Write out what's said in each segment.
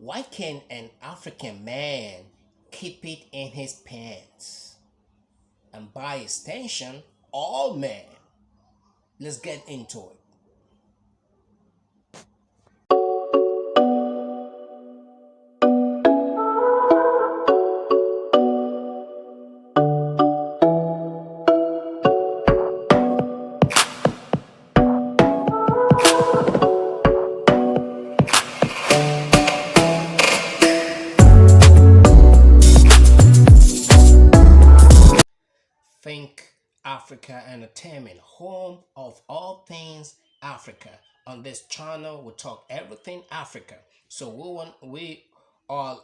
Why can an African man keep it in his pants? And by extension, all men. Let's get into it. Think Africa Entertainment, home of all things Africa. On this channel, we talk everything Africa. So we are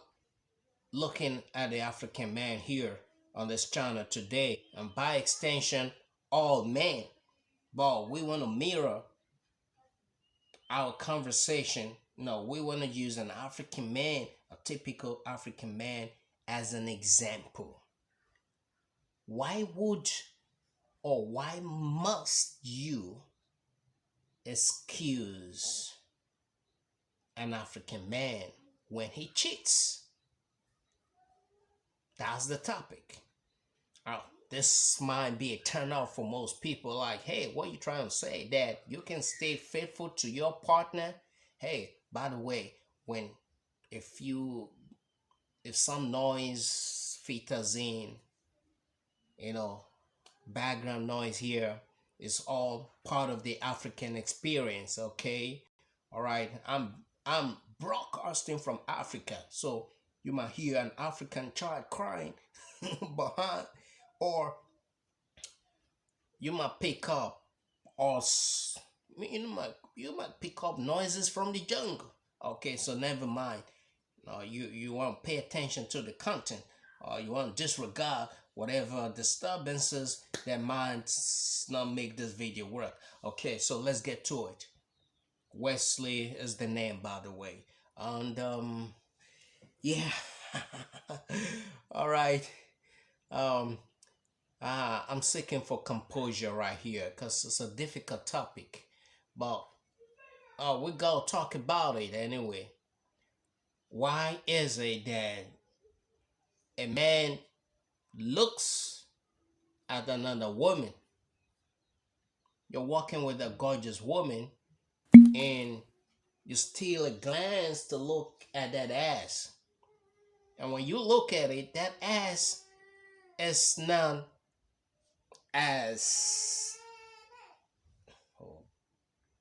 looking at the African man here on this channel today, and by extension, all men. But we want to mirror our conversation. No, we want to use an African man, a typical African man, as an example. Why would or why must you excuse an African man when he cheats? That's the topic. Oh, this might be a turn off for most people. Like, hey, what are you trying to say? That you can stay faithful to your partner? Hey, by the way, when if you if some noise filters in, you know, background noise here is all part of the African experience, okay? All right, I'm broadcasting from Africa, so you might hear an African child crying behind, or you might pick up you might pick up noises from the jungle. Okay, so never mind. You want to pay attention to the content, or you want to disregard whatever disturbances that might not make this video work. Okay, so let's get to it. Wesley is the name, by the way, and yeah. All right. um I'm seeking for composure right here because it's a difficult topic, but we gotta talk about it anyway. Why is it that a man looks at another woman? You're walking with a gorgeous woman, and you steal a glance to look at that ass. And when you look at it, that ass is not as, oh,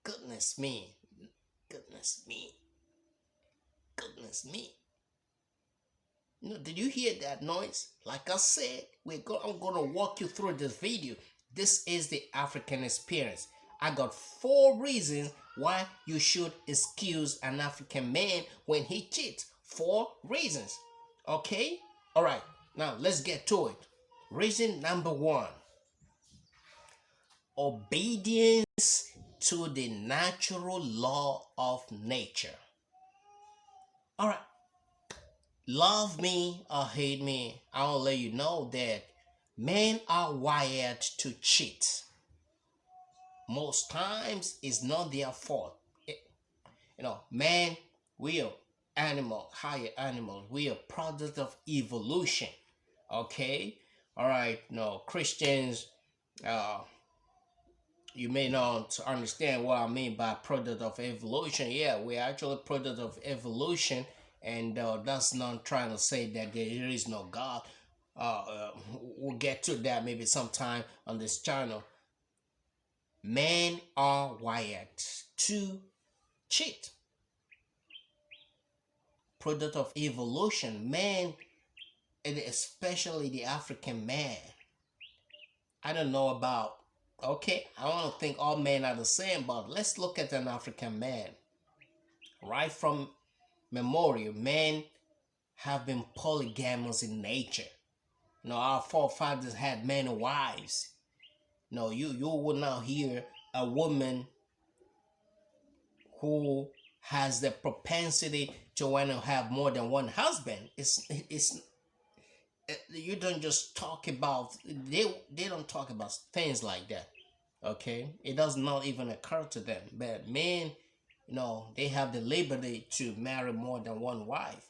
goodness me, goodness me, goodness me. Did you hear that noise? Like I said, I'm gonna walk you through this video. This is the African experience. I got 4 reasons why you should excuse an African man when he cheats. 4 reasons. Okay? Alright, now let's get to it. Reason number 1: obedience to the natural law of nature. Alright, love me or hate me, I'll let you know that men are wired to cheat. Most times it's not their fault. Man, we are animal, higher animals. We are product of evolution. Okay? Alright, no, Christians, uh, you may not understand what I mean by product of evolution. Yeah, we're actually product of evolution, and that's not trying to say that there is no God. We'll get to that maybe sometime on this channel. Men are wired to cheat. Product of evolution. Men, and especially the African man. I don't know about, okay, I don't think all men are the same, but let's look at an African man. Right from memorial, men have been polygamous in nature. Our forefathers had many wives. You will not hear a woman who has the propensity to want to have more than one husband. It's you don't just talk about, they don't talk about things like that. Okay, it does not even occur to them. But men, they have the liberty to marry more than one wife.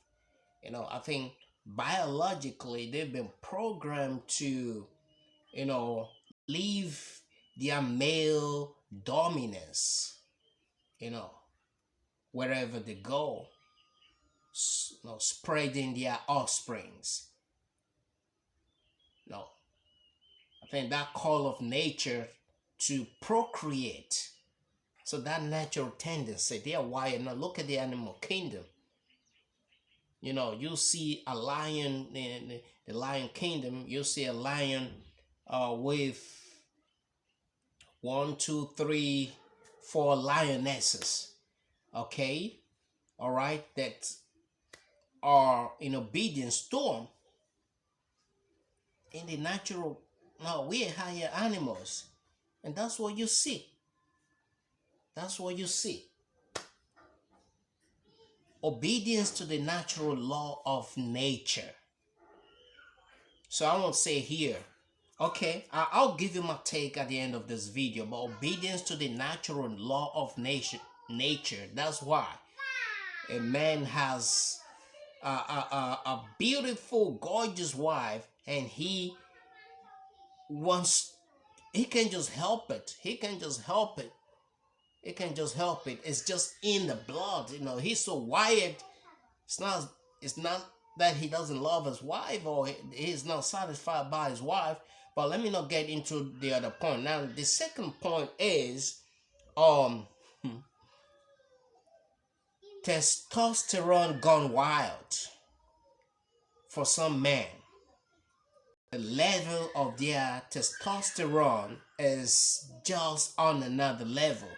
I think biologically they've been programmed to, you know, leave their male dominance, you know, wherever they go, spreading their offsprings. No, I think that call of nature to procreate. So that natural tendency, they are wired. Now look at the animal kingdom. You see a lion in the lion kingdom. You see a lion with one, two, three, four lionesses. Okay, all right, that are in obedience to him. In the natural, no, we are higher animals, and that's what you see. That's what you see. Obedience to the natural law of nature. So I won't say here, okay, I'll give you my take at the end of this video, but obedience to the natural law of nature. That's why a man has a beautiful, gorgeous wife, and he can just help it. He can just help it. He can just help it. It's just in the blood. He's so wired. It's not that he doesn't love his wife or he's not satisfied by his wife. But let me not get into the other point. Now, the second point is testosterone gone wild for some men. The level of their testosterone is just on another level.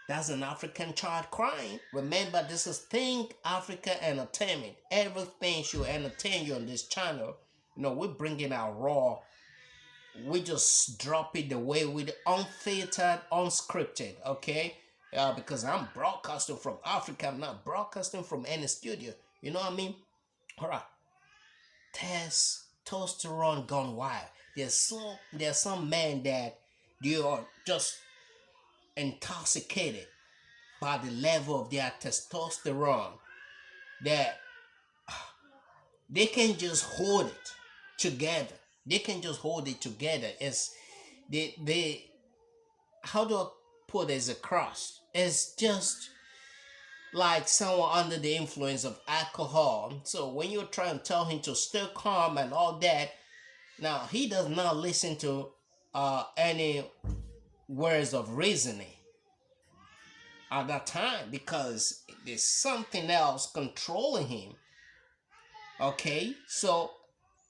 That's an African child crying. Remember, this is Think Africa Entertainment. Everything should entertain you on this channel. We're bringing out raw. We just drop it the way with unfiltered, unscripted, okay? Because I'm broadcasting from Africa. I'm not broadcasting from any studio. You know what I mean? All right. Testosterone gone wild. There's some men that they are just intoxicated by the level of their testosterone that they can just hold it together. They can just hold it together. It's they how do I put it as a cross? It's just like someone under the influence of alcohol. So when you're trying to tell him to stay calm and all that, now he does not listen to any words of reasoning at that time, because there's something else controlling him. Okay, so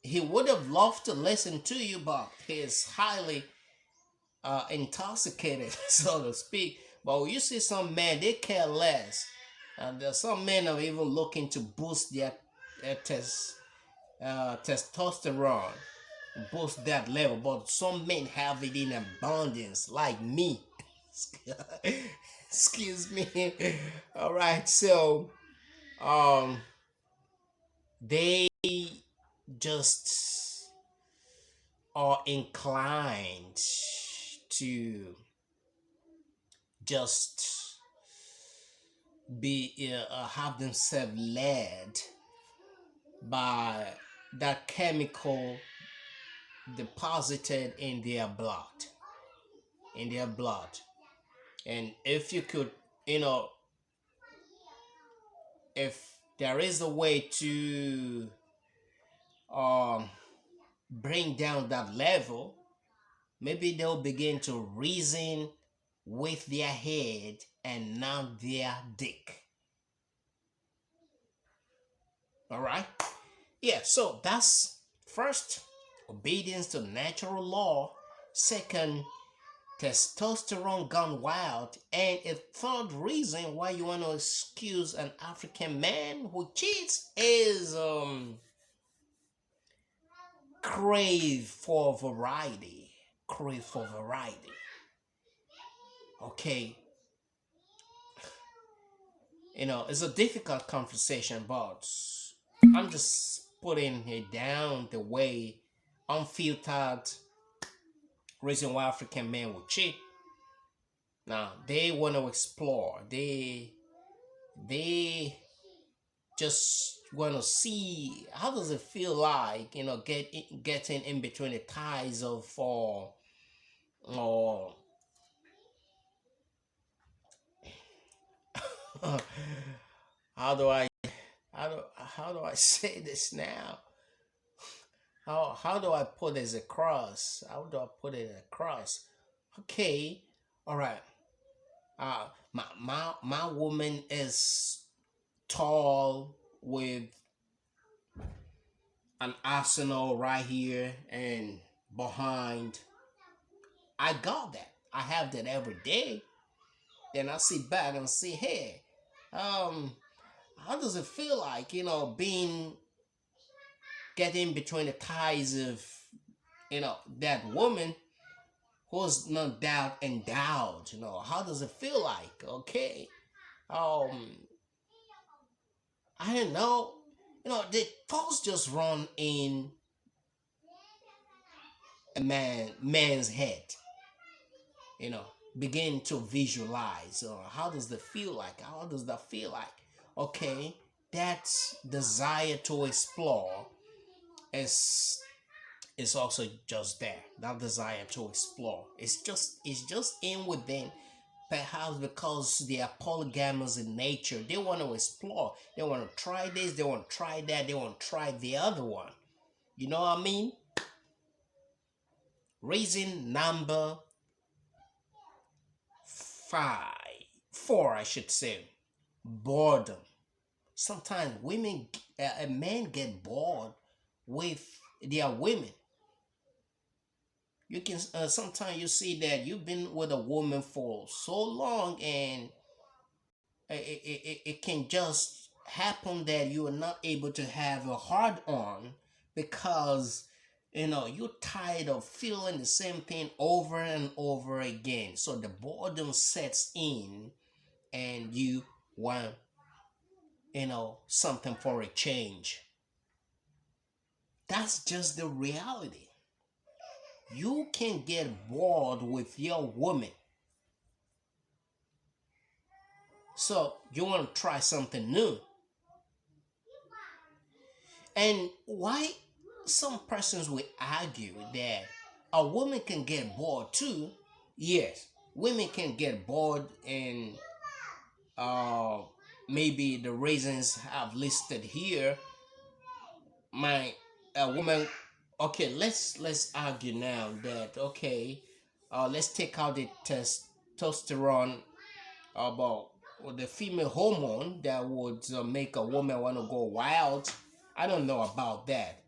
he would have loved to listen to you, but he's highly intoxicated, so to speak. But you see some men, they care less, and some men are even looking to boost their testosterone, boost that level. But some men have it in abundance, like me. Excuse me. All right, so they just are inclined to just be have themselves led by that chemical deposited in their blood. And if you could, if there is a way to bring down that level, maybe they'll begin to reason with their head and not their dick. All right? Yeah, so that's first, obedience to natural law. Second, testosterone gone wild. And a third reason why you want to excuse an African man who cheats is crave for variety. Okay, it's a difficult conversation, but I'm just putting it down the way unfiltered reason why African men will cheat. Now they want to explore. They They just want to see how does it feel like, getting in between the ties of, or how do I how do I say this now? How do I put this across? How do I put it across? Okay, all right. My woman is tall with an arsenal right here and behind. I got that. I have that every day. Then I sit back and say, hey, um, how does it feel like, being getting between the ties of, that woman who's no doubt endowed? How does it feel like? Okay. Um, I don't know. The thoughts just run in a man's head. You know, begin to visualize. How does that feel like? How does that feel like? Okay, that desire to explore is is also just there. That desire to explore. It's just in within. Perhaps because they are polygamous in nature, they want to explore. They want to try this. They want to try that. They want to try the other one. You know what I mean? Reason number five, four, I should say, boredom. Sometimes a man get bored with their women. You can sometimes you see that you've been with a woman for so long, and it can just happen that you are not able to have a hard on because you're tired of feeling the same thing over and over again. So the boredom sets in, and you want something for a change. That's just the reality. You can get bored with your woman. So you want to try something new. And why some persons will argue that a woman can get bored too? Yes, women can get bored, and uh, maybe the reasons I've listed here. My a woman. Okay, let's argue now that, okay, let's take out the testosterone about the female hormone that would make a woman want to go wild. I don't know about that,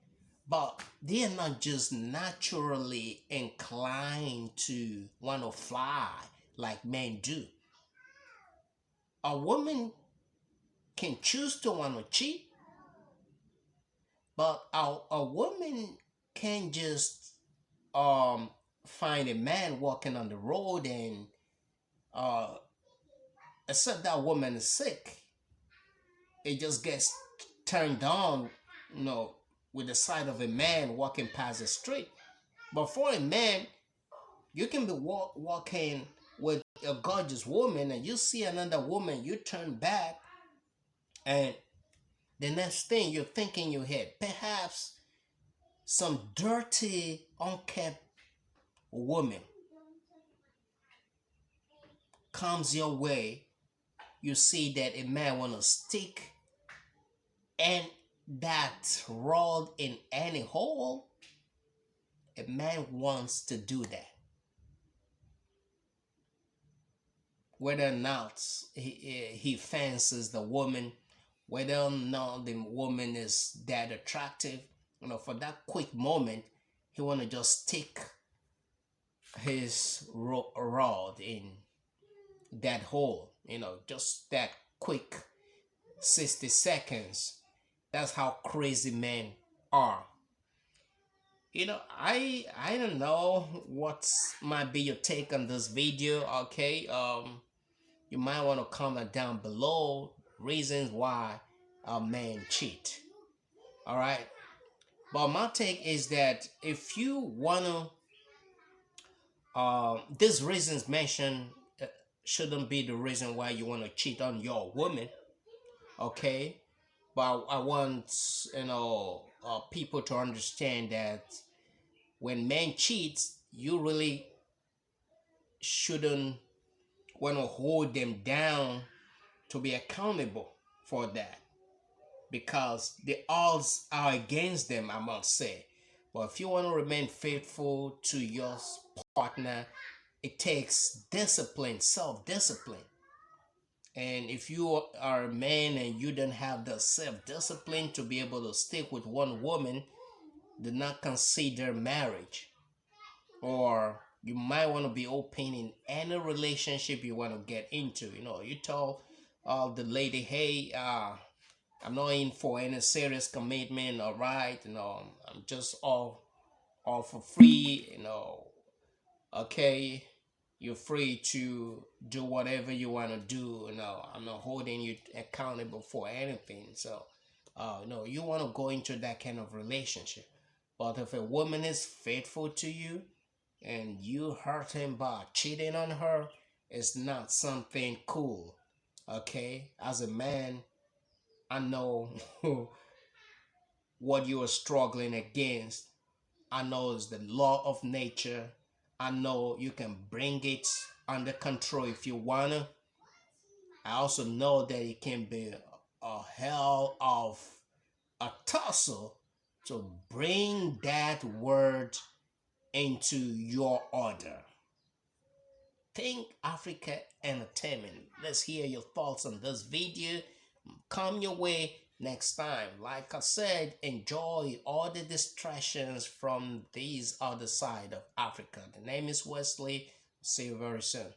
but they are not just naturally inclined to want to fly like men do. A woman can choose to want to cheat, but a woman can just find a man walking on the road, and uh except that woman is sick, it just gets turned on, you know, with the sight of a man walking past the street. But for a man, you can be walking with a gorgeous woman, and you see another woman, you turn back, and the next thing you're thinking in your head, perhaps some dirty, unkept woman comes your way. You see that a man wanna stick and that rod in any hole. A man wants to do that, whether or not he fancies the woman, whether or not the woman is that attractive. For that quick moment, he want to just stick his rod in that hole. Just that quick 60 seconds. That's how crazy men are. I don't know what might be your take on this video. Okay, you might want to comment down below reasons why a man cheat. All right, but my take is that if you wanna, these reasons mentioned shouldn't be the reason why you want to cheat on your woman. Okay, but I want, people to understand that when men cheats, you really shouldn't want to hold them down to be accountable for that, because the odds are against them, I must say. But if you want to remain faithful to your partner, it takes discipline, self discipline. And if you are a man and you don't have the self discipline to be able to stick with one woman, do not consider marriage. Or you might want to be open in any relationship you want to get into. You tell the lady, hey, I'm not in for any serious commitment, all right? I'm just all for free, okay? You're free to do whatever you want to do. I'm not holding you accountable for anything. So, you want to go into that kind of relationship. But if a woman is faithful to you and you hurt him by cheating on her, it's not something cool. Okay? As a man, I know what you are struggling against. I know it's the law of nature. I know you can bring it under control if you wanna. I also know that it can be a hell of a tussle to bring that word into your order. Think Africa Entertainment. Let's hear your thoughts on this video. Come your way next time. Like I said, enjoy all the distractions from these other side of Africa. The name is Wesley. See you very soon.